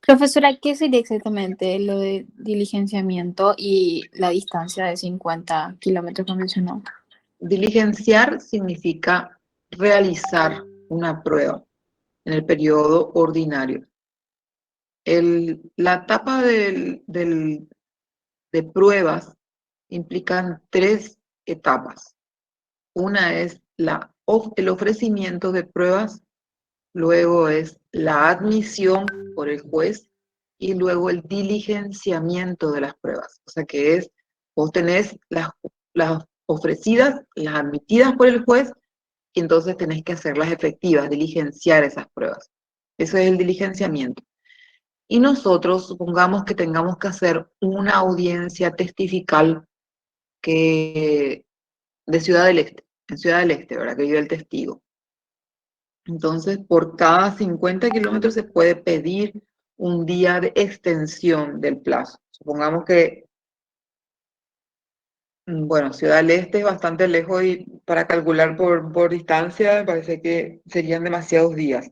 Profesora, ¿qué sería exactamente lo de diligenciamiento y la distancia de 50 kilómetros que mencionó? Diligenciar significa realizar una prueba en el periodo ordinario. La etapa de pruebas implican tres etapas. Una es el ofrecimiento de pruebas, luego es la admisión por el juez y luego el diligenciamiento de las pruebas. O sea que vos tenés las ofrecidas, las admitidas por el juez y entonces tenés que hacerlas efectivas, diligenciar esas pruebas. Eso es el diligenciamiento. Y nosotros, supongamos que tengamos que hacer una audiencia testifical de Ciudad del Este, en Ciudad del Este, ¿verdad? Que vive el testigo. Entonces, por cada 50 kilómetros se puede pedir un día de extensión del plazo. Supongamos que, bueno, Ciudad del Este es bastante lejos y para calcular por distancia me parece que serían demasiados días.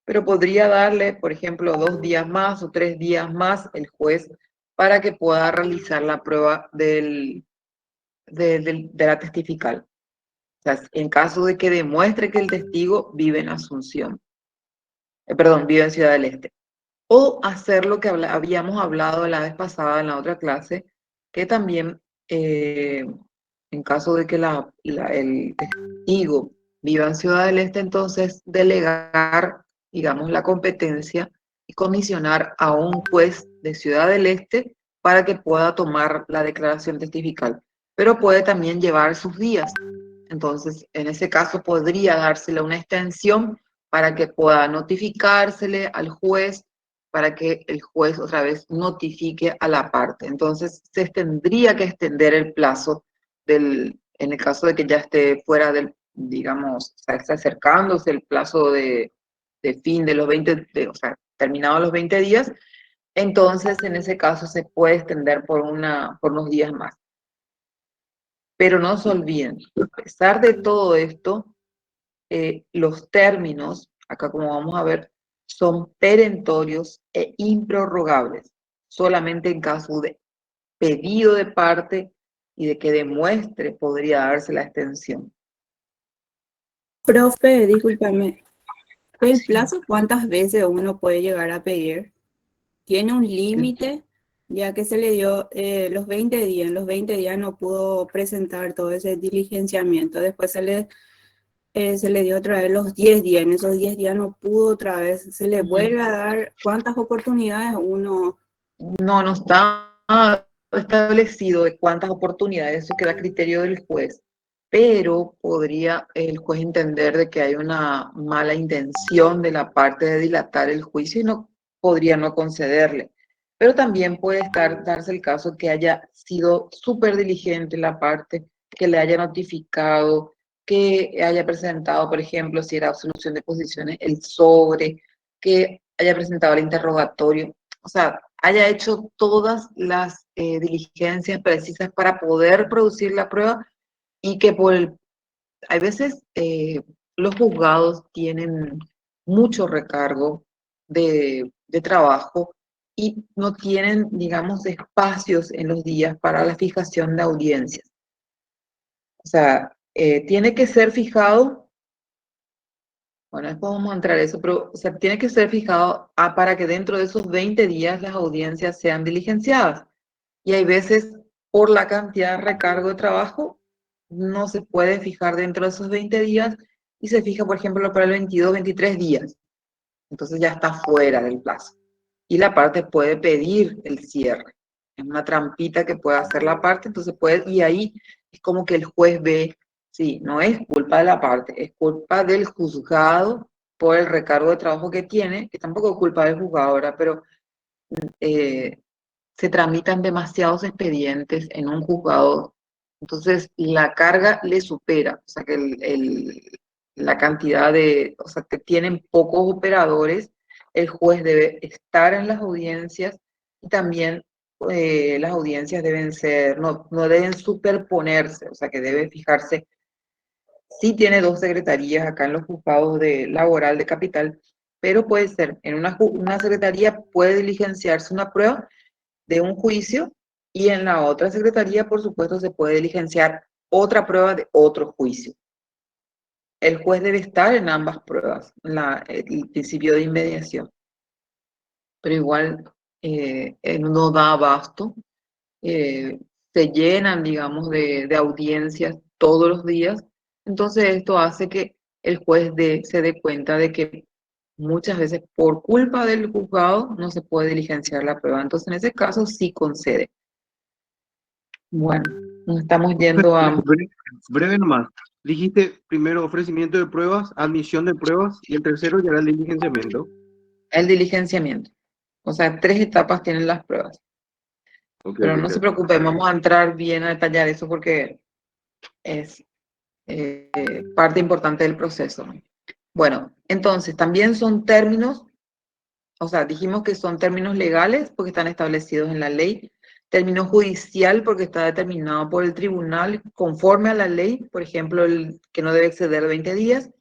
Pero podría darle, por ejemplo, 2 días más o 3 días más el juez para que pueda realizar la prueba de la testifical. O sea, en caso de que demuestre que el testigo vive en Asunción, perdón, vive en Ciudad del Este. O hacer lo que habíamos hablado la vez pasada en la otra clase, que también en caso de que el testigo viva en Ciudad del Este, entonces delegar, digamos, la competencia y comisionar a un juez de Ciudad del Este para que pueda tomar la declaración testifical. Pero puede también llevar sus días. Entonces, en ese caso podría dársele una extensión para que pueda notificársele al juez, para que el juez otra vez notifique a la parte. Entonces, se tendría que extender el plazo en el caso de que ya esté fuera del, digamos, o sea, está acercándose el plazo de fin de los 20, o sea, terminados los 20 días, entonces en ese caso se puede extender por unos días más. Pero no se olviden, a pesar de todo esto, los términos, acá como vamos a ver, son perentorios e improrrogables, solamente en caso de pedido de parte y de que demuestre podría darse la extensión. Profe, discúlpame, ¿el Sí. plazo cuántas veces uno puede llegar a pedir? ¿Tiene un límite? Ya que se le dio los 20 días, en los 20 días no pudo presentar todo ese diligenciamiento, después se le dio otra vez los 10 días, en esos 10 días no pudo otra vez, se le vuelve a dar cuántas oportunidades uno. No está establecido de cuántas oportunidades, eso queda a criterio del juez, pero podría el juez entender de que hay una mala intención de la parte de dilatar el juicio y no podría no concederle. Pero también puede darse el caso que haya sido súper diligente la parte, que le haya notificado, que haya presentado, por ejemplo, si era absolución de posiciones, el sobre, que haya presentado el interrogatorio. O sea, haya hecho todas las diligencias precisas para poder producir la prueba y que hay veces los juzgados tienen mucho recargo de trabajo y no tienen, digamos, espacios en los días para la fijación de audiencias. O sea, tiene que ser fijado. Bueno, después vamos a entrar a eso, pero o sea, tiene que ser fijado para que dentro de esos 20 días las audiencias sean diligenciadas. Y hay veces, por la cantidad de recargo de trabajo, no se puede fijar dentro de esos 20 días y se fija, por ejemplo, para el 22, 23 días. Entonces ya está fuera del plazo. Y la parte puede pedir el cierre. Es una trampita que puede hacer la parte, entonces puede, y ahí es como que el juez ve, sí, no es culpa de la parte, es culpa del juzgado por el recargo de trabajo que tiene, que tampoco es culpa del juzgado ahora, pero eh, se tramitan demasiados expedientes en un juzgado, entonces la carga le supera, o sea que la cantidad o sea que tienen pocos operadores, el juez debe estar en las audiencias y también las audiencias deben ser, no deben superponerse, o sea que debe fijarse. Sí tiene 2 secretarías acá en los juzgados de laboral de capital, pero puede ser, en una secretaría puede diligenciarse una prueba de un juicio y en la otra secretaría, por supuesto, se puede diligenciar otra prueba de otro juicio. El juez debe estar en ambas pruebas, el principio de inmediación, pero igual no da abasto. Se llenan, digamos, de audiencias todos los días. Entonces esto hace que el juez se dé cuenta de que muchas veces por culpa del juzgado no se puede diligenciar la prueba. Entonces en ese caso sí concede. Bueno, nos estamos yendo a Breve nomás. Dijiste primero ofrecimiento de pruebas, admisión de pruebas y el tercero ya era el diligenciamiento. el diligenciamiento. O sea, 3 etapas tienen las pruebas. Ok, Pero ok, no se ya. preocupen, vamos a entrar bien a detallar eso porque es parte importante del proceso. Bueno, entonces también son términos, o sea, dijimos que son términos legales porque están establecidos en la ley, término judicial porque está determinado por el tribunal conforme a la ley, por ejemplo, el que no debe exceder 20 días,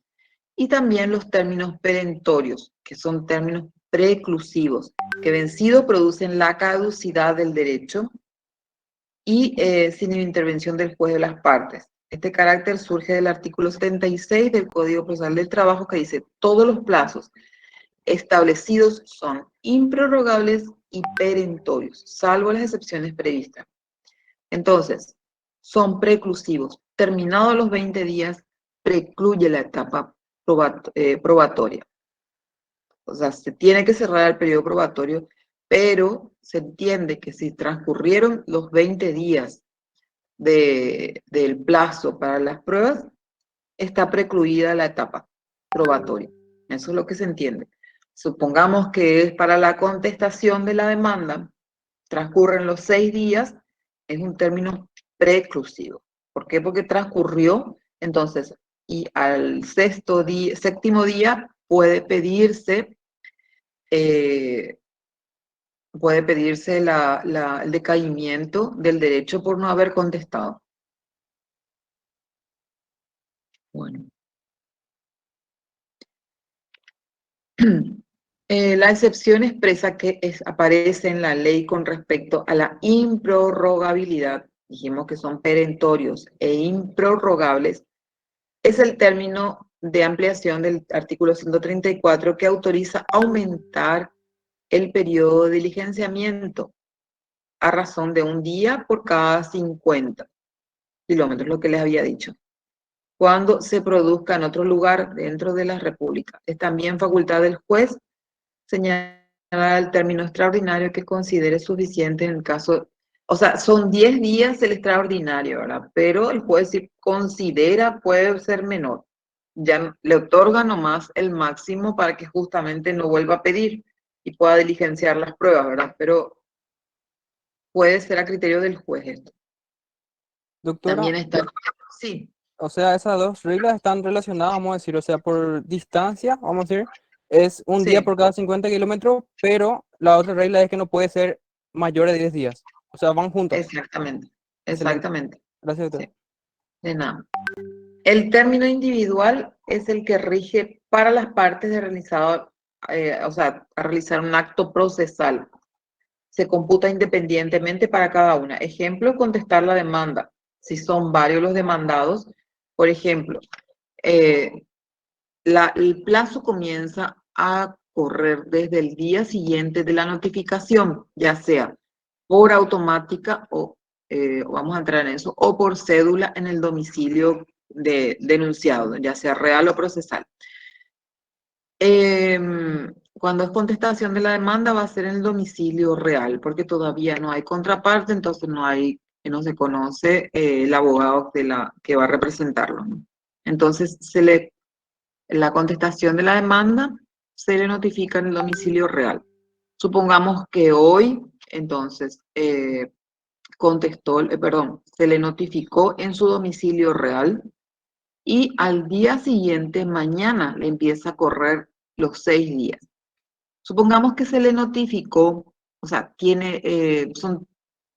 y también los términos perentorios, que son términos preclusivos, que vencido producen la caducidad del derecho y sin intervención del juez de las partes. Este carácter surge del artículo 76 del Código Procesal del Trabajo que dice todos los plazos establecidos son improrrogables y perentorios, salvo las excepciones previstas. Entonces, son preclusivos. Terminados los 20 días, precluye la etapa probatoria. O sea, se tiene que cerrar el periodo probatorio, pero se entiende que si transcurrieron los 20 días del plazo para las pruebas, está precluida la etapa probatoria. Eso es lo que se entiende. Supongamos que es para la contestación de la demanda, transcurren los 6 días, es un término preclusivo. ¿Por qué? Porque transcurrió, entonces, y al séptimo día puede pedirse el decaimiento del derecho por no haber contestado. Bueno. La excepción expresa que aparece en la ley con respecto a la improrrogabilidad, dijimos que son perentorios e improrrogables, es el término de ampliación del artículo 134 que autoriza aumentar el periodo de diligenciamiento a razón de un día por cada 50 kilómetros, lo que les había dicho, cuando se produzca en otro lugar dentro de la República. Es también facultad del juez señalar el término extraordinario que considere suficiente en el caso, o sea, son 10 días el extraordinario, ¿verdad? Pero el juez si considera puede ser menor. Ya le otorga nomás el máximo para que justamente no vuelva a pedir y pueda diligenciar las pruebas, ¿verdad? Pero puede ser a criterio del juez esto. Doctora, También está, sí, o sea, esas dos reglas están relacionadas, vamos a decir, o sea, por distancia, vamos a decir, es un día sí, por cada 50 kilómetros, pero la otra regla es que no puede ser mayor de 10 días. O sea, van juntas. exactamente, Excelente. exactamente, Gracias, doctor. sí, de nada. El término individual es el que rige para las partes de realizar, o sea, a realizar un acto procesal. Se computa independientemente para cada una. Ejemplo, contestar la demanda. Si son varios los demandados, por ejemplo, el plazo comienza a correr desde el día siguiente de la notificación, ya sea por automática o, vamos a entrar en eso, o por cédula en el domicilio denunciado, ya sea real o procesal. Cuando es contestación de la demanda va a ser en el domicilio real, porque todavía no hay contraparte, entonces no se conoce el abogado que va a representarlo, ¿no? Entonces la contestación de la demanda se le notifica en el domicilio real. Supongamos que hoy, entonces, se le notificó en su domicilio real y al día siguiente, mañana, le empieza a correr los 6 días. Supongamos que se le notificó, o sea, son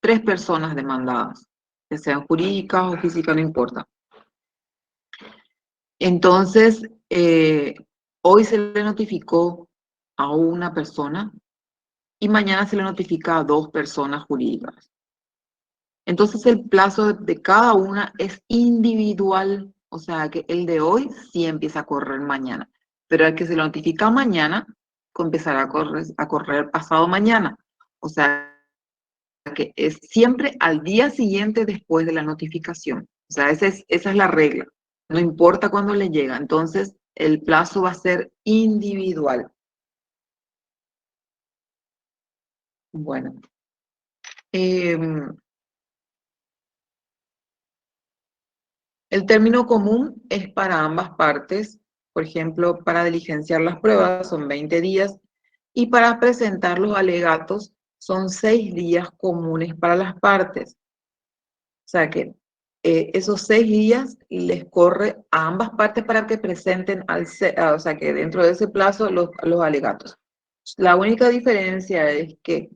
3 personas demandadas, que sean jurídicas o físicas, no importa. Entonces, hoy se le notificó a una persona y mañana se le notifica a 2 personas jurídicas. Entonces el plazo de cada una es individual, o sea que el de hoy sí empieza a correr mañana, pero el que se lo notifica mañana empezará a correr pasado mañana. O sea que es siempre al día siguiente después de la notificación. O sea, esa es la regla. No importa cuándo le llega. Entonces el plazo va a ser individual. Bueno. El término común es para ambas partes. Por ejemplo, para diligenciar las pruebas son 20 días y para presentar los alegatos son 6 días comunes para las partes. O sea que esos 6 días les corre a ambas partes para que presenten, o sea que dentro de ese plazo los alegatos. La única diferencia es que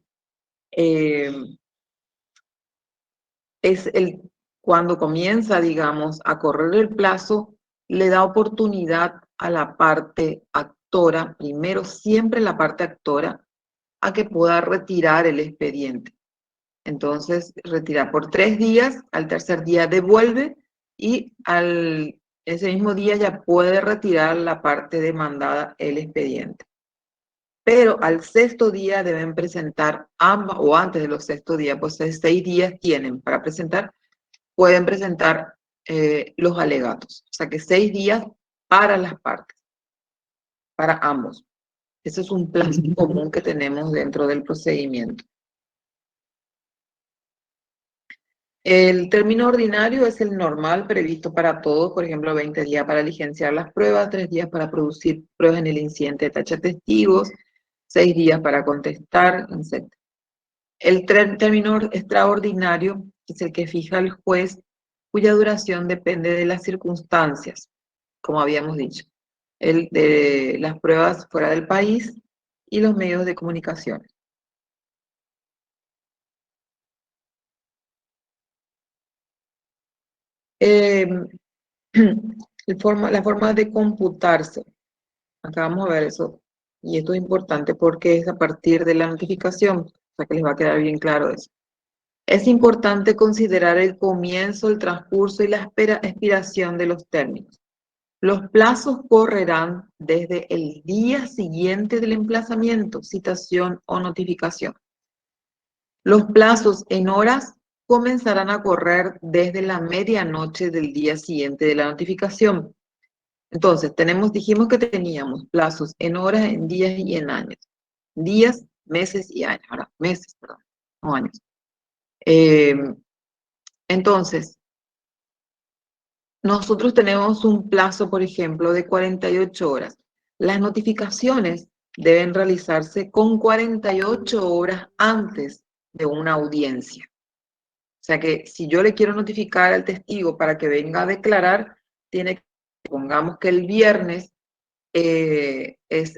cuando comienza, digamos, a correr el plazo, le da oportunidad a la parte actora, primero siempre la parte actora, a que pueda retirar el expediente. Entonces, retira por 3 días, al tercer día devuelve y ese mismo día ya puede retirar la parte demandada, el expediente. Pero al 6.º día deben presentar ambas, o antes de los 6.º días, pues 6 días tienen para presentar, pueden presentar los alegatos. O sea que 6 días para las partes, para ambos. Ese es un plazo común que tenemos dentro del procedimiento. El término ordinario es el normal previsto para todos, por ejemplo, 20 días para diligenciar las pruebas, 3 días para producir pruebas en el incidente de tacha de testigos, 6 días para contestar, etc. El término extraordinario es el que fija el juez, cuya duración depende de las circunstancias, como habíamos dicho, el de las pruebas fuera del país y los medios de comunicación. La forma de computarse. Acá vamos a ver eso. Y esto es importante porque es a partir de la notificación. O sea que les va a quedar bien claro eso. Es importante considerar el comienzo, el transcurso y la expiración de los términos. Los plazos correrán desde el día siguiente del emplazamiento, citación o notificación. Los plazos en horas comenzarán a correr desde la medianoche del día siguiente de la notificación. Entonces, dijimos que teníamos plazos en horas, en días y en años. Días, meses y años. Ahora, meses, perdón, no años. Entonces, nosotros tenemos un plazo, por ejemplo, de 48 horas. Las notificaciones deben realizarse con 48 horas antes de una audiencia. O sea que si yo le quiero notificar al testigo para que venga a declarar, pongamos que el viernes es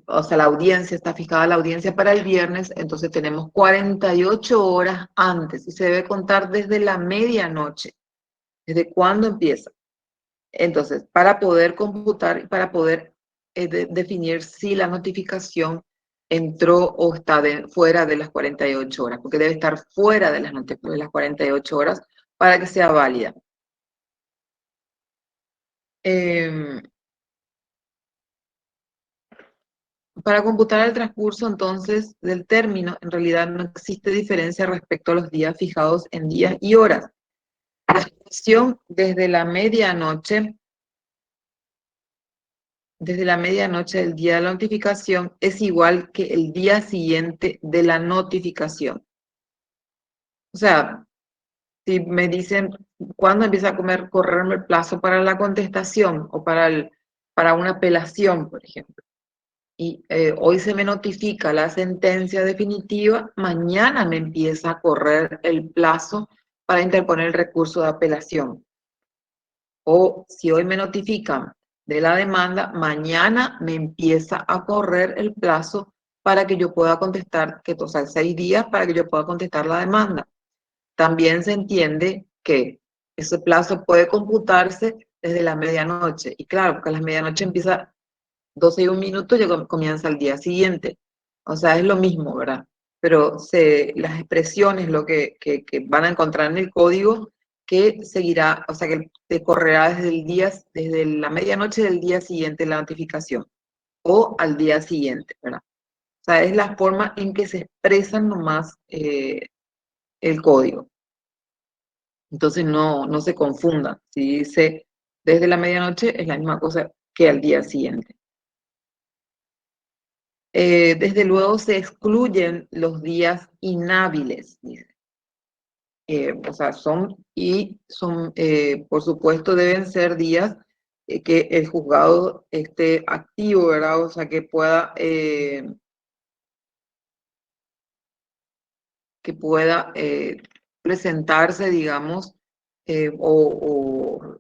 o sea, la audiencia, está fijada la audiencia para el viernes, entonces tenemos 48 horas antes y se debe contar desde la medianoche, desde cuándo empieza. Entonces, para poder computar y para poder definir si la notificación entró o está fuera de las 48 horas, porque debe estar fuera de las 48 horas para que sea válida. Para computar el transcurso, entonces, del término, en realidad no existe diferencia respecto a los días fijados en días y horas. La expresión desde la medianoche del día de la notificación es igual que el día siguiente de la notificación. O sea, si me dicen cuándo empieza a correrme el plazo para la contestación o para una apelación, por ejemplo, y hoy se me notifica la sentencia definitiva, mañana me empieza a correr el plazo para interponer el recurso de apelación. O si hoy me notifican de la demanda, mañana me empieza a correr el plazo para que yo pueda contestar, o sea, 6 días para que yo pueda contestar la demanda. También se entiende que ese plazo puede computarse desde la medianoche. Y claro, porque a las medianoche empieza 12 y un minuto, ya comienza el día siguiente. O sea, es lo mismo, ¿verdad? Pero las expresiones, lo que van a encontrar en el código, que seguirá, o sea, que te correrá desde la medianoche del día siguiente la notificación, o al día siguiente, ¿verdad? O sea, es la forma en que se expresan nomás el código. Entonces no se confundan. Si dice desde la medianoche, es la misma cosa que al día siguiente. Desde luego se excluyen los días inhábiles, dice. O sea, por supuesto, deben ser días que el juzgado esté activo, ¿verdad? O sea, que pueda presentarse, digamos, o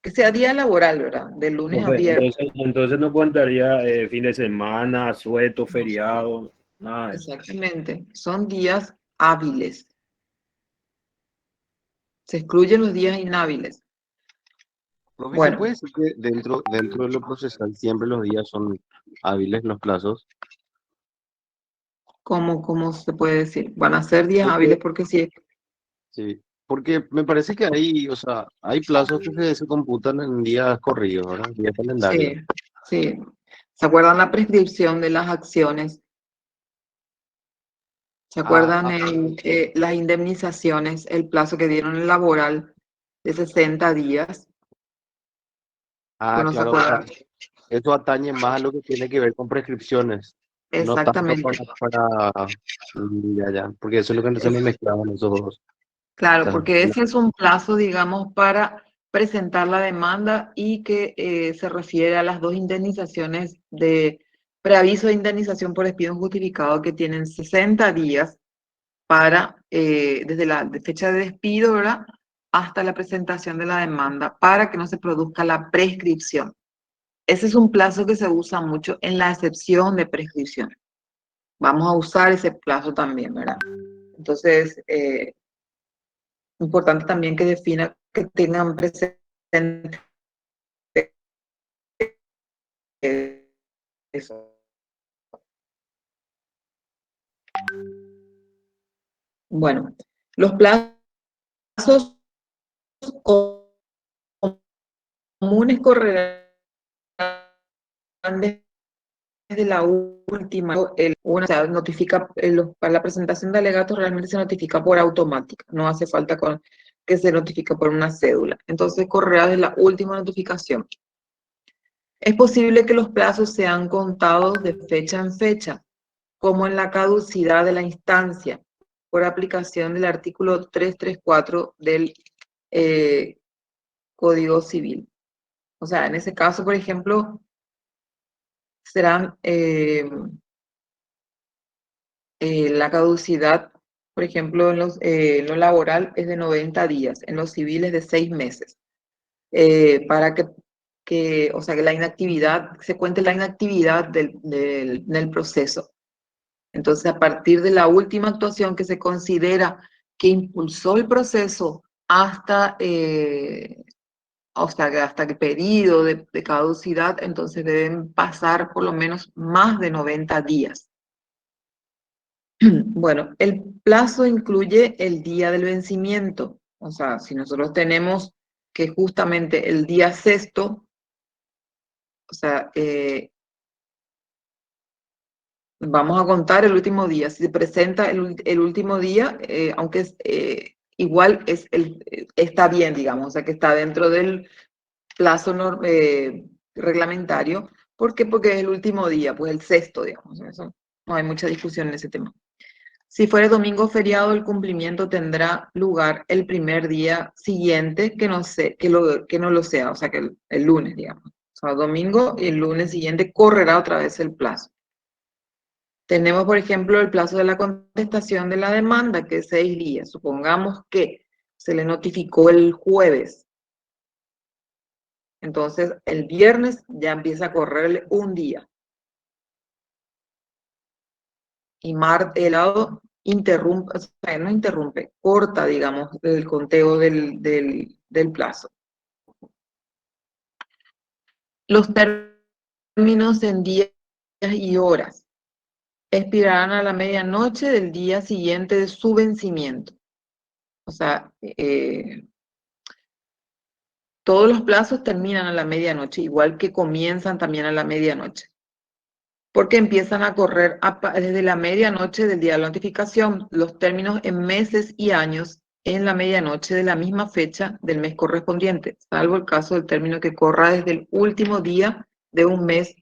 que sea día laboral, ¿verdad? De lunes a Profe, viernes. entonces no contaría fin de semana, sueto, feriado, nada de eso. Exactamente. Son días hábiles. Se excluyen los días inhábiles. Profe, ¿se Bueno, puede decir que dentro de lo procesal siempre los días son hábiles, los plazos? ¿cómo se puede decir? Van a ser días hábiles Porque, porque sí. sí, porque me parece que hay, o sea, hay plazos que se computan en días corridos, ¿verdad? Días calendarios. Sí, sí. ¿Se acuerdan la prescripción de las acciones? ¿Se Ah, acuerdan las indemnizaciones, el plazo que dieron en laboral de 60 días? ¿O no se claro, o sea, acuerdan? eso atañe más a lo que tiene que ver con prescripciones, no tanto Exactamente. ya, porque eso es lo que se me mezclaban esos dos. Claro, Esas- porque ese es un plazo, digamos, para presentar la demanda y que se refiere a las dos indemnizaciones de preaviso de indemnización por despido injustificado que tienen 60 días para, desde la fecha de despido, ¿verdad? Hasta la presentación de la demanda para que no se produzca la prescripción. Ese es un plazo que se usa mucho en la excepción de prescripción. Vamos a usar ese plazo también, ¿verdad? Entonces, importante también que defina, que tengan presente eso. Bueno, los plazos comunes correrán desde la última, o sea, notifica, para la presentación de alegatos realmente se notifica por automática, no hace falta que se notifique por una cédula. Entonces correrá desde la última notificación. Es posible que los plazos sean contados de fecha en fecha, como en la caducidad de la instancia, por aplicación del artículo 334 del Código Civil. O sea, en ese caso, por ejemplo, serán la caducidad, por ejemplo, en lo laboral es de 90 días, en los civiles de 6 meses, para o sea, que la inactividad, se cuente la inactividad del proceso. Entonces, a partir de la última actuación que se considera que impulsó el proceso hasta el periodo de caducidad, entonces deben pasar por lo menos más de 90 días. Bueno, el plazo incluye el día del vencimiento. O sea, si nosotros tenemos que justamente el día sexto, o sea, vamos a contar el último día. Si se presenta el último día, aunque igual está bien, digamos, o sea, que está dentro del plazo reglamentario. ¿Por qué? Porque es el último día, pues el sexto, digamos. Eso, no hay mucha discusión en ese tema. Si fuera domingo feriado, el cumplimiento tendrá lugar el primer día siguiente que no lo sea, o sea, que el lunes, digamos. O sea, domingo y el lunes siguiente correrá otra vez el plazo. Tenemos, por ejemplo, el plazo de la contestación de la demanda, que es 6 días. Supongamos que se le notificó el jueves. Entonces, el viernes ya empieza a correrle un día. Y el lado interrumpe, o sea, no interrumpe, corta, digamos, el conteo del plazo. Los términos en días y horas expirarán a la medianoche del día siguiente de su vencimiento. O sea, todos los plazos terminan a la medianoche, igual que comienzan también a la medianoche, porque empiezan a correr desde la medianoche del día de la notificación, los términos en meses y años en la medianoche de la misma fecha del mes correspondiente, salvo el caso del término que corra desde el último día de un mes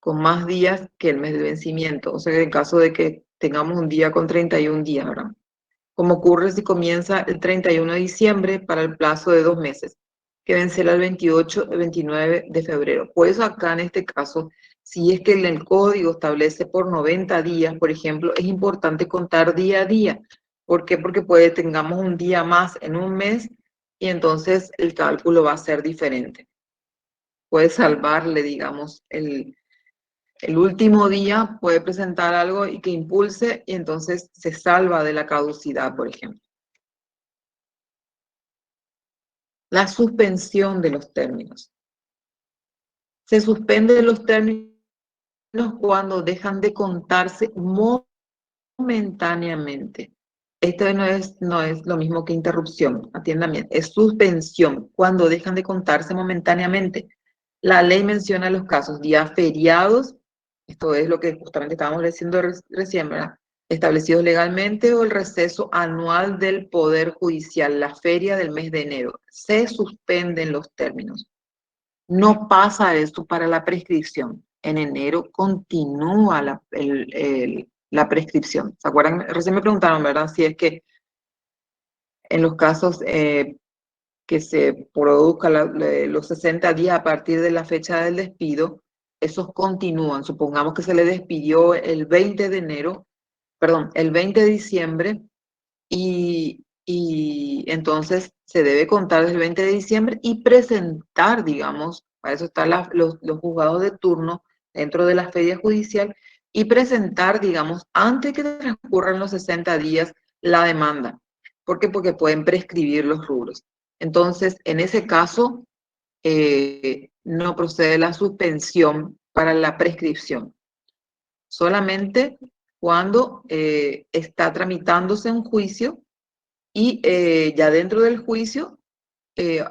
con más días que el mes de vencimiento, o sea, en caso de que tengamos un día con 31 días, ¿verdad? Como ocurre si comienza el 31 de diciembre para el plazo de 2 meses, que vencerá el 28 o 29 de febrero. Por eso acá en este caso, si es que el código establece por 90 días, por ejemplo, es importante contar día a día. ¿Por qué? Porque tengamos un día más en un mes y entonces el cálculo va a ser diferente. Puede salvarle, digamos, el último día puede presentar algo y que impulse y entonces se salva de la caducidad, por ejemplo. La suspensión de los términos. Se suspenden los términos cuando dejan de contarse momentáneamente. Esto no es lo mismo que interrupción, atiendan bien, es suspensión, cuando dejan de contarse momentáneamente. La ley menciona los casos, días feriados, esto es lo que justamente estábamos diciendo recién, ¿verdad? Establecidos legalmente, o el receso anual del Poder Judicial, la feria del mes de enero. Se suspenden los términos. No pasa esto para la prescripción. En enero continúa la prescripción. ¿Se acuerdan? Recién me preguntaron, ¿verdad? Si es que en los casos que se produzca los 60 días a partir de la fecha del despido, esos continúan. Supongamos que se le despidió el 20 de enero, perdón, el 20 de diciembre y entonces se debe contar desde el 20 de diciembre y presentar, digamos, para eso están los juzgados de turno dentro de la feria judicial, y presentar, digamos, antes que transcurran los 60 días, la demanda. ¿Por qué? Porque pueden prescribir los rubros. Entonces, en ese caso, no procede la suspensión para la prescripción. Solamente cuando está tramitándose un juicio y ya dentro del juicio,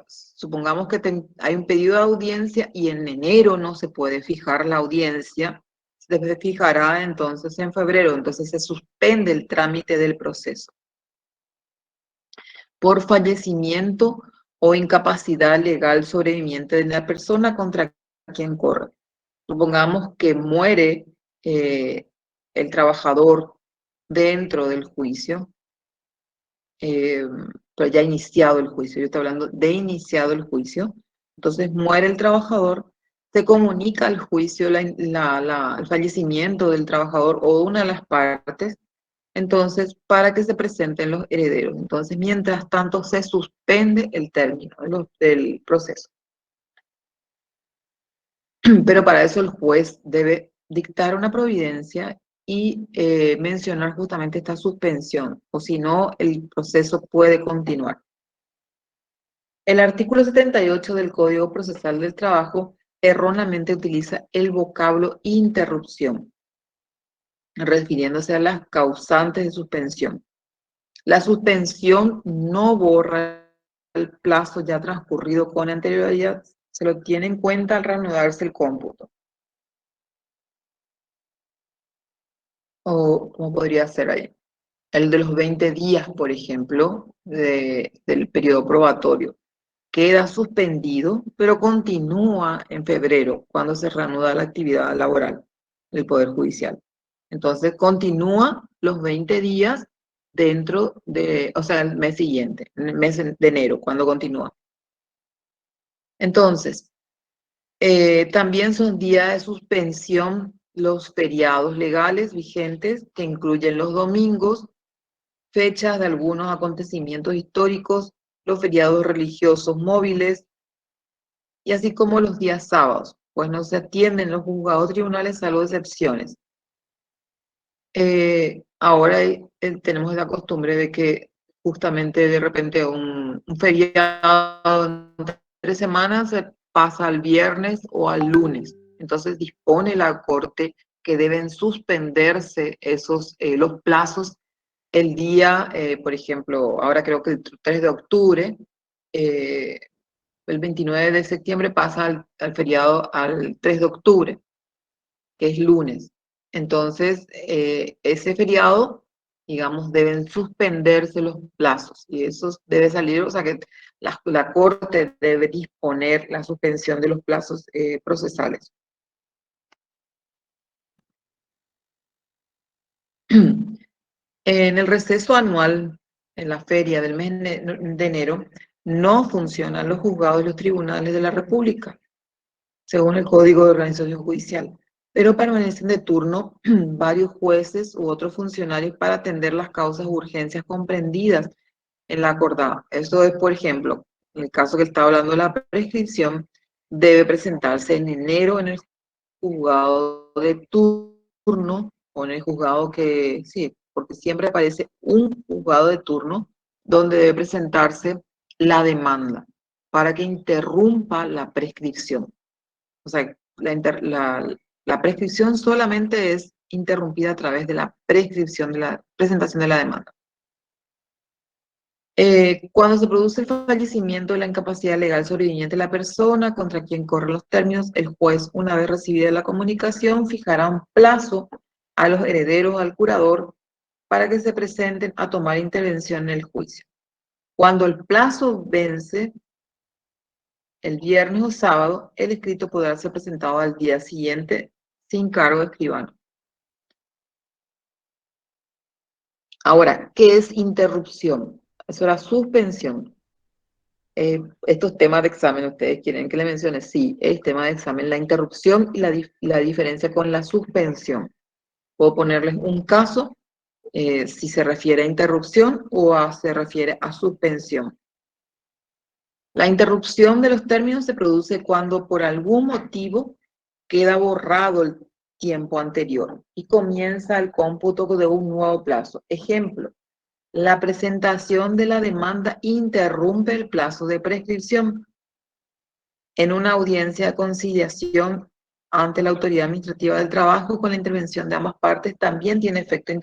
supongamos que hay un pedido de audiencia y en enero no se puede fijar la audiencia, se fijará entonces en febrero, entonces se suspende el trámite del proceso. Por fallecimiento o incapacidad legal sobreviviente de la persona contra quien corre. Supongamos que muere el trabajador dentro del juicio, pero ya ha iniciado el juicio, yo estoy hablando de iniciado el juicio, entonces muere el trabajador, se comunica al juicio el fallecimiento del trabajador o una de las partes, entonces para que se presenten los herederos. Entonces, mientras tanto, se suspende el término del proceso. Pero para eso el juez debe dictar una providencia y mencionar justamente esta suspensión, o si no, el proceso puede continuar. El artículo 78 del Código Procesal del Trabajo erróneamente utiliza el vocablo interrupción, refiriéndose a las causantes de suspensión. La suspensión no borra el plazo ya transcurrido con anterioridad, se lo tiene en cuenta al reanudarse el cómputo. O cómo podría ser ahí. El de los 20 días, por ejemplo, del periodo probatorio. Queda suspendido, pero continúa en febrero, cuando se reanuda la actividad laboral del Poder Judicial. Entonces, continúa los 20 días dentro de, o sea, el mes siguiente, en el mes de enero, cuando continúa. Entonces, también son días de suspensión los feriados legales vigentes, que incluyen los domingos, fechas de algunos acontecimientos históricos, los feriados religiosos móviles, y así como los días sábados, pues no se atienden los juzgados tribunales salvo excepciones. Ahora tenemos la costumbre de que justamente de repente un feriado entre semanas pasa al viernes o al lunes. Entonces dispone la Corte que deben suspenderse los plazos el día, por ejemplo, ahora creo que el 3 de octubre, el 29 de septiembre pasa al feriado al 3 de octubre, que es lunes. Entonces, ese feriado, digamos, deben suspenderse los plazos y eso debe salir, o sea que la Corte debe disponer la suspensión de los plazos procesales. En el receso anual, en la feria del mes de enero, no funcionan los juzgados y los tribunales de la República, según el Código de Organización Judicial, pero permanecen de turno varios jueces u otros funcionarios para atender las causas o urgencias comprendidas en la acordada. Esto es, por ejemplo, en el caso que está hablando de la prescripción, debe presentarse en enero en el juzgado de turno o en el juzgado que, sí, porque siempre aparece un juzgado de turno donde debe presentarse la demanda para que interrumpa la prescripción. O sea, la prescripción solamente es interrumpida a través de la prescripción, de la presentación de la demanda. Cuando se produce el fallecimiento de la incapacidad legal sobreviniente de la persona contra quien corren los términos, el juez, una vez recibida la comunicación, fijará un plazo a los herederos al curador para que se presenten a tomar intervención en el juicio. Cuando el plazo vence, el viernes o sábado, el escrito podrá ser presentado al día siguiente sin cargo de escribano. Ahora, ¿qué es interrupción? Eso era suspensión. Estos temas de examen, ¿ustedes quieren que le mencione? Sí, es tema de examen, la interrupción y la diferencia con la suspensión. Puedo ponerles un caso, si se refiere a interrupción o se refiere a suspensión. La interrupción de los términos se produce cuando por algún motivo queda borrado el tiempo anterior y comienza el cómputo de un nuevo plazo. Ejemplo, la presentación de la demanda interrumpe el plazo de prescripción. En una audiencia de conciliación ante la autoridad administrativa del trabajo con la intervención de ambas partes también tiene efecto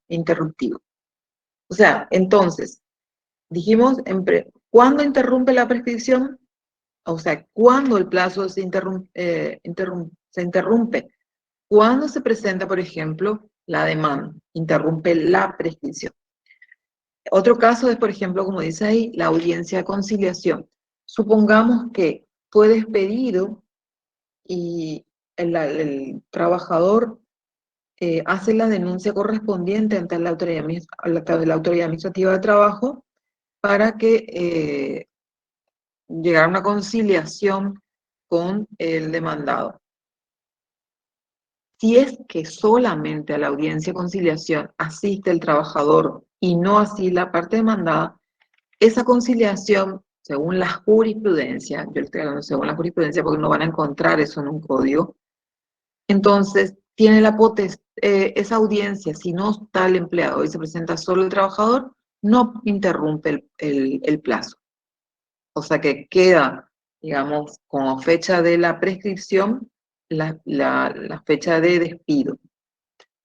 interruptivo. O sea, entonces, dijimos, ¿cuándo interrumpe la prescripción? O sea, ¿cuándo el plazo se interrumpe? Cuando se presenta, por ejemplo, la demanda, interrumpe la prescripción. Otro caso es, por ejemplo, como dice ahí, la audiencia de conciliación. Supongamos que fue despedido y el trabajador hace la denuncia correspondiente ante la autoridad administrativa de trabajo para que llegara a una conciliación con el demandado. Si es que solamente a la audiencia de conciliación asiste el trabajador y no así la parte demandada, esa conciliación, según la jurisprudencia, yo le estoy hablando según la jurisprudencia porque no van a encontrar eso en un código, entonces tiene esa audiencia, si no está el empleado y se presenta solo el trabajador, no interrumpe el plazo. O sea que queda, digamos, como fecha de la prescripción, la fecha de despido.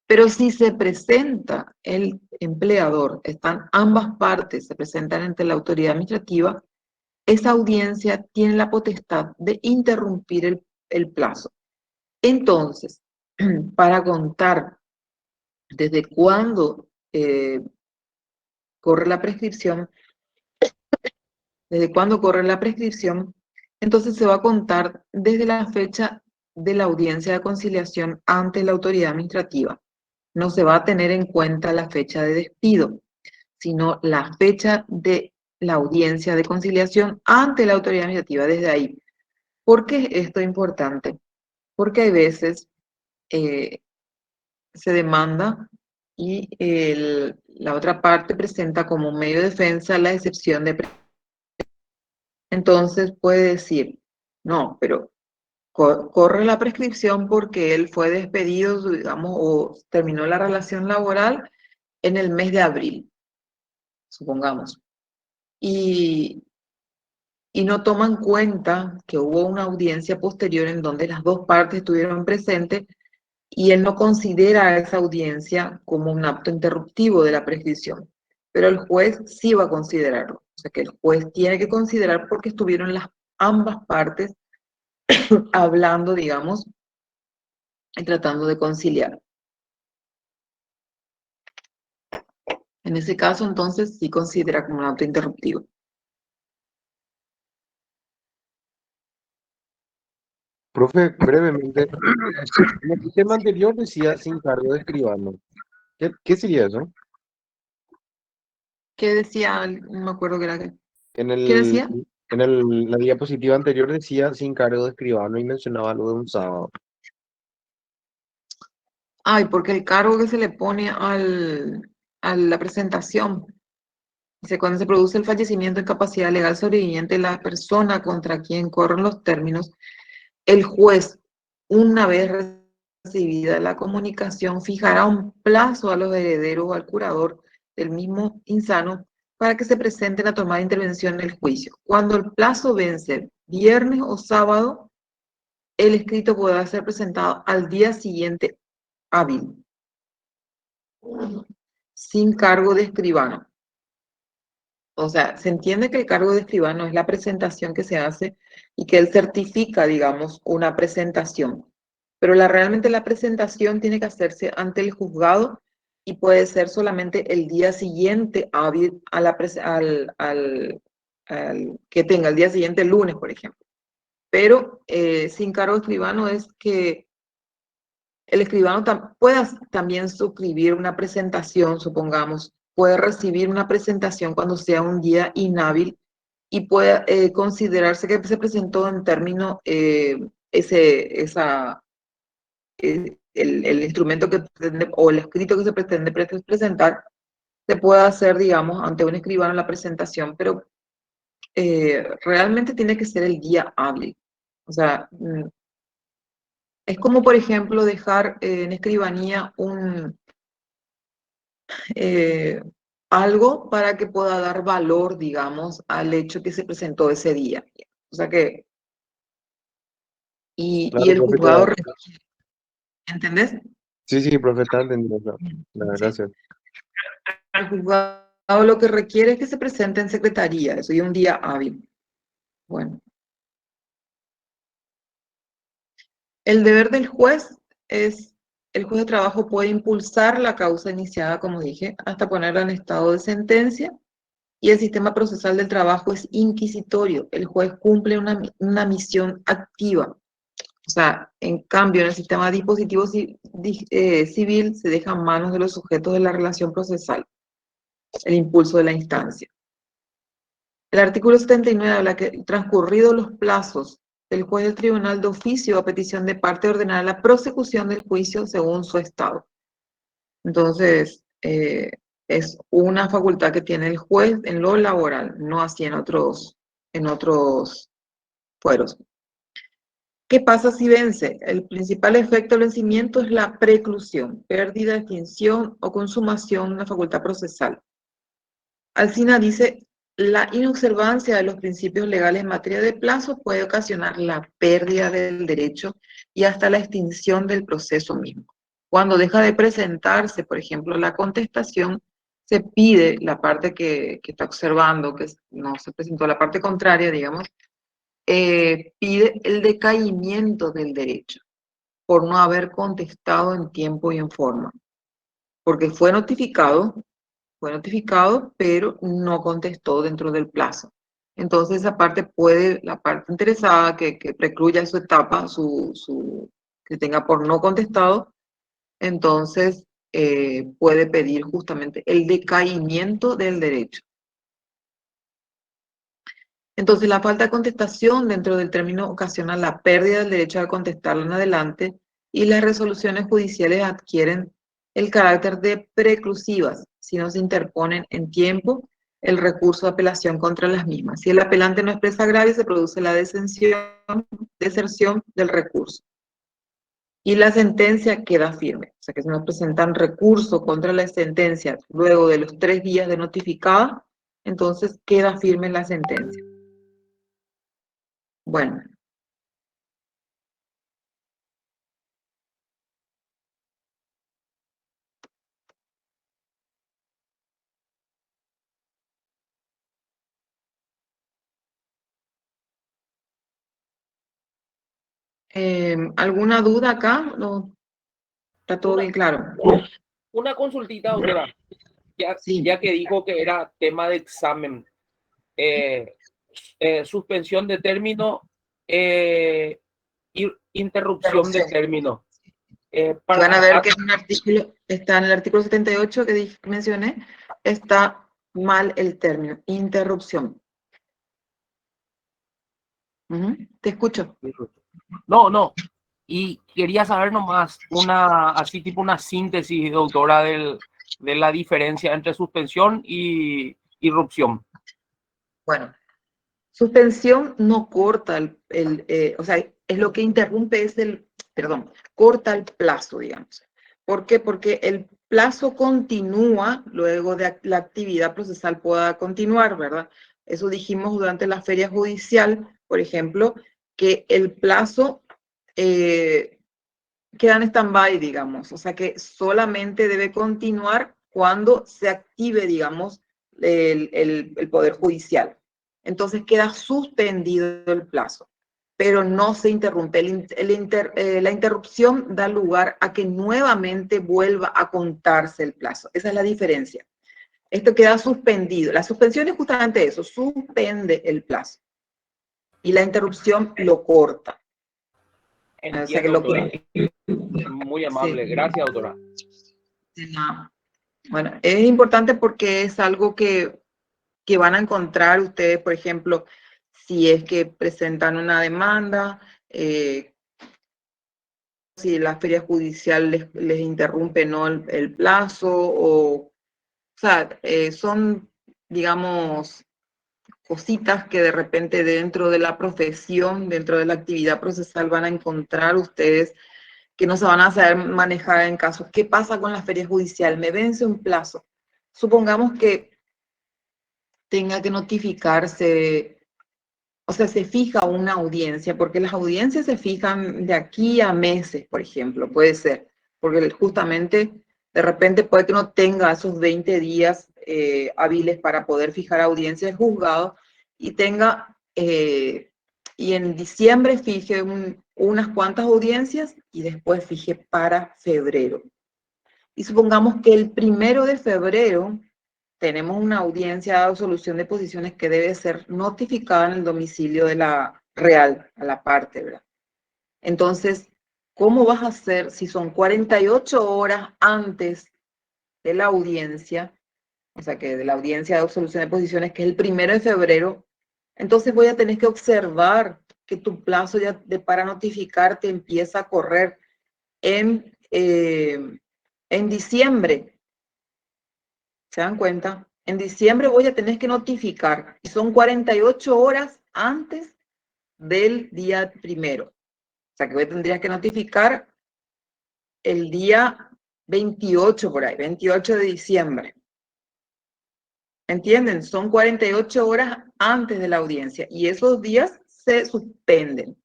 Pero si se presenta el empleador, están ambas partes, se presentan ante la autoridad administrativa, esa audiencia tiene la potestad de interrumpir el plazo. Entonces, para contar desde cuándo corre la prescripción, entonces se va a contar desde la fecha de la audiencia de conciliación ante la autoridad administrativa. No se va a tener en cuenta la fecha de despido, sino la fecha de la audiencia de conciliación ante la autoridad administrativa desde ahí. ¿Por qué esto es importante? Porque hay veces se demanda y la otra parte presenta como medio de defensa la excepción de prescripción. Entonces puede decir, no, pero corre la prescripción porque él fue despedido, digamos, o terminó la relación laboral en el mes de abril, supongamos. Y y no toma en cuenta que hubo una audiencia posterior en donde las dos partes estuvieron presentes y él no considera esa audiencia como un acto interruptivo de la prescripción, pero el juez sí va a considerarlo. O sea que el juez tiene que considerar porque estuvieron ambas partes hablando, digamos, y tratando de conciliar. En ese caso, entonces, sí considera como un acto interruptivo. Profe, brevemente, en el tema anterior decía sin cargo de escribano. ¿Qué sería eso? ¿Qué decía? No me acuerdo qué era. En ¿Qué decía? la diapositiva anterior decía sin cargo de escribano y mencionaba lo de un sábado. Ay, porque el cargo que se le pone a la presentación, dice, cuando se produce el fallecimiento en capacidad legal sobreviviente de la persona contra quien corren los términos, el juez, una vez recibida la comunicación, fijará un plazo a los herederos o al curador del mismo insano para que se presenten a tomar intervención en el juicio. Cuando el plazo vence viernes o sábado, el escrito podrá ser presentado al día siguiente hábil, sin cargo de escribano. O sea, se entiende que el cargo de escribano es la presentación que se hace y que él certifica, digamos, una presentación. Pero realmente la presentación tiene que hacerse ante el juzgado y puede ser solamente el día siguiente hábil a al que tenga, el día siguiente, el lunes, por ejemplo. Pero sin cargo de escribano es que el escribano pueda también suscribir una presentación, supongamos, puede recibir una presentación cuando sea un día inhábil y puede considerarse que se presentó en término el instrumento que pretende, o el escrito que se pretende presentar, se puede hacer, digamos, ante un escribano la presentación, pero realmente tiene que ser el día hábil. O sea, es como, por ejemplo, dejar en escribanía eh, algo para que pueda dar valor, digamos, al hecho que se presentó ese día. O sea que, y Claro, el profe, juzgado, ¿entendés? sí, profe, está entendiendo. Sí. Gracias. El juzgado lo que requiere es que se presente en secretaría, eso, y un día hábil. Bueno. El deber del juez es, el juez de trabajo puede impulsar la causa iniciada, como dije, hasta ponerla en estado de sentencia, y el sistema procesal del trabajo es inquisitorio. El juez cumple una misión activa. O sea, en cambio, en el sistema dispositivo civil se deja en manos de los sujetos de la relación procesal el impulso de la instancia. El artículo 79 habla que, transcurridos los plazos, el juez del tribunal de oficio a petición de parte ordenará la prosecución del juicio según su estado. Entonces, es una facultad que tiene el juez en lo laboral, no así en otros fueros. ¿Qué pasa si vence? El principal efecto del vencimiento es la preclusión, pérdida, extinción o consumación de la facultad procesal. Alsina dice, la inobservancia de los principios legales en materia de plazo puede ocasionar la pérdida del derecho y hasta la extinción del proceso mismo. Cuando deja de presentarse, por ejemplo, la contestación, se pide la parte que está observando, que no se presentó la parte contraria, digamos, pide el decaimiento del derecho por no haber contestado en tiempo y en forma, porque fue notificado, pero no contestó dentro del plazo. Entonces esa parte puede, la parte interesada que precluya su etapa, que tenga por no contestado, entonces puede pedir justamente el decaimiento del derecho. Entonces, la falta de contestación dentro del término ocasiona la pérdida del derecho a contestarlo en adelante y las resoluciones judiciales adquieren el carácter de preclusivas si no se interponen en tiempo el recurso de apelación contra las mismas. Si el apelante no expresa agravio, se produce la deserción del recurso. Y la sentencia queda firme. O sea que si nos presentan recurso contra la sentencia luego de los 3 días de notificada, entonces queda firme la sentencia. Bueno, ¿alguna duda acá? No, está todo bien claro. Una consultita, doctora. Sí. Ya que dijo que era tema de examen, suspensión de término, interrupción de término. Van a ver que en un artículo, está en el artículo 78 que mencioné, está mal el término, interrupción. Te escucho. No. Y quería saber nomás, así tipo una síntesis, doctora, de la diferencia entre suspensión y irrupción. Bueno, suspensión no corta o sea, es lo que interrumpe corta el plazo, digamos. ¿Por qué? Porque el plazo continúa luego de la actividad procesal pueda continuar, ¿verdad? Eso dijimos durante la feria judicial, por ejemplo, que el plazo queda en stand-by, digamos, o sea que solamente debe continuar cuando se active, digamos, el Poder Judicial. Entonces queda suspendido el plazo, pero no se interrumpe. La interrupción da lugar a que nuevamente vuelva a contarse el plazo. Esa es la diferencia. Esto queda suspendido. La suspensión es justamente eso, suspende el plazo. Y la interrupción lo corta. Entiendo, o sea que doctora. Muy amable. Sí. Gracias, doctora. Bueno, es importante porque es algo que van a encontrar ustedes, por ejemplo, si es que presentan una demanda, si la feria judicial les interrumpe no el plazo, o sea, son, digamos, cositas que de repente dentro de la profesión, dentro de la actividad procesal van a encontrar ustedes que no se van a saber manejar en casos. ¿Qué pasa con la feria judicial? Me vence un plazo. Supongamos que tenga que notificarse, o sea, se fija una audiencia, porque las audiencias se fijan de aquí a meses, por ejemplo, puede ser, porque justamente de repente puede que no tenga esos 20 días hábiles para poder fijar audiencia del juzgado y tenga, y en diciembre fije unas cuantas audiencias y después fije para febrero. Y supongamos que el 1 de febrero tenemos una audiencia de absolución de posiciones que debe ser notificada en el domicilio de la real, a la parte, ¿verdad? Entonces, ¿cómo vas a hacer si son 48 horas antes de la audiencia? O sea, que de la audiencia de absolución de posiciones, que es el 1 de febrero, entonces voy a tener que observar que tu plazo ya para notificarte empieza a correr en diciembre. ¿Se dan cuenta? En diciembre voy a tener que notificar y son 48 horas antes del día 1. O sea que tendría que notificar el día 28 por ahí, 28 de diciembre. ¿Entienden? Son 48 horas antes de la audiencia y esos días se suspenden.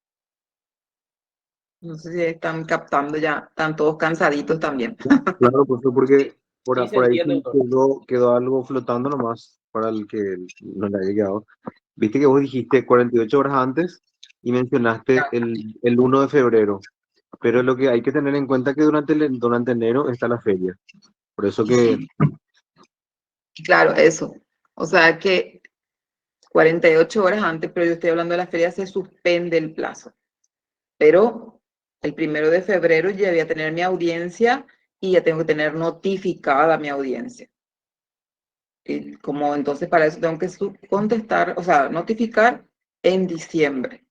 No sé si están captando ya, están todos cansaditos también. Claro, pues porque Sí, se por ahí entiende, doctor. quedó algo flotando nomás para el que no le haya quedado. Viste que vos dijiste 48 horas antes y mencionaste el 1 de febrero, pero lo que hay que tener en cuenta es que durante enero está la feria. Por eso que, Claro, eso. O sea que 48 horas antes, pero yo estoy hablando de la feria, se suspende el plazo. Pero el 1 de febrero ya voy a tener mi audiencia y ya tengo que tener notificada mi audiencia. Y como entonces para eso tengo que contestar, o sea, notificar en diciembre.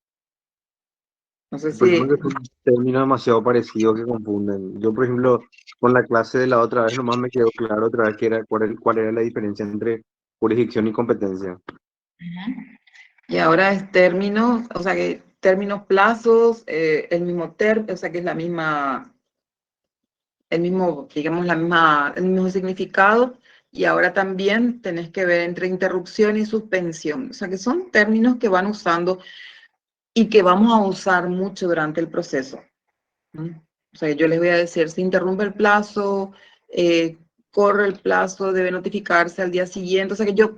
No sé por si... ejemplo, que son términos demasiado parecidos que confunden. Yo, por ejemplo, con la clase de la otra vez nomás me quedó claro otra vez que era cuál era la diferencia entre jurisdicción y competencia. Y ahora es términos, o sea que términos, plazos, el mismo término, o sea que es la misma, el mismo, digamos, el mismo significado. Y ahora también tenés que ver entre interrupción y suspensión. O sea que son términos que van usando. y que vamos a usar mucho durante el proceso. O sea, yo les voy a decir, se interrumpe el plazo, corre el plazo, debe notificarse al día siguiente. O sea, que yo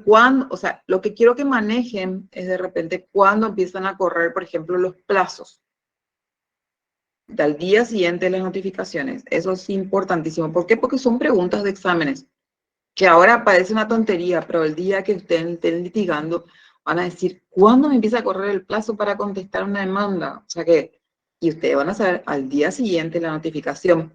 o sea, lo que quiero que manejen es de repente cuando empiezan a correr, por ejemplo, los plazos. Al día siguiente las notificaciones. Eso es importantísimo. ¿Por qué? Porque son preguntas de exámenes, que ahora parece una tontería, pero el día que ustedes estén litigando, van a decir, ¿cuándo me empieza a correr el plazo para contestar una demanda? O sea que, y ustedes van a saber al día siguiente la notificación,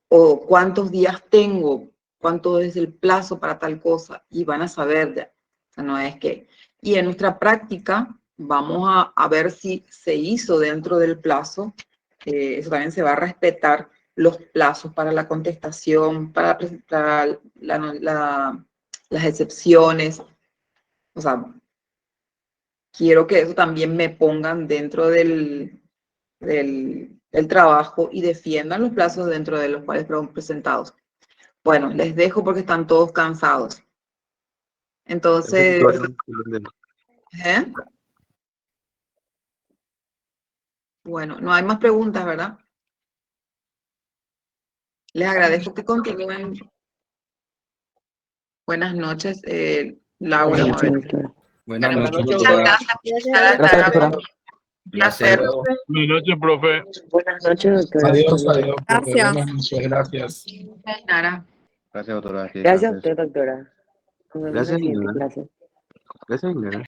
o cuántos días tengo, cuánto es el plazo para tal cosa, y van a saber ya. O sea, no es que... Y en nuestra práctica vamos a ver si se hizo dentro del plazo, eso también se va a respetar los plazos para la contestación, para presentar las excepciones. O sea, quiero que eso también me pongan dentro del trabajo y defiendan los plazos dentro de los cuales fueron presentados. Bueno, les dejo porque están todos cansados. Entonces, ¿eh? Bueno, no hay más preguntas, ¿verdad? Les agradezco que continúen. Buenas noches, Laura. Buenas noches. Muchas Doctora. gracias. Gracias, doctora. Placer. Buenas noches, profe. Buenas noches, doctora. Adiós, adiós. profe. Gracias. Buenas noches, gracias. Nara. Gracias, doctora. Gracias a usted, doctora. Nos vemos en la Gracias, siguiente Nina. clase. Gracias, Nina.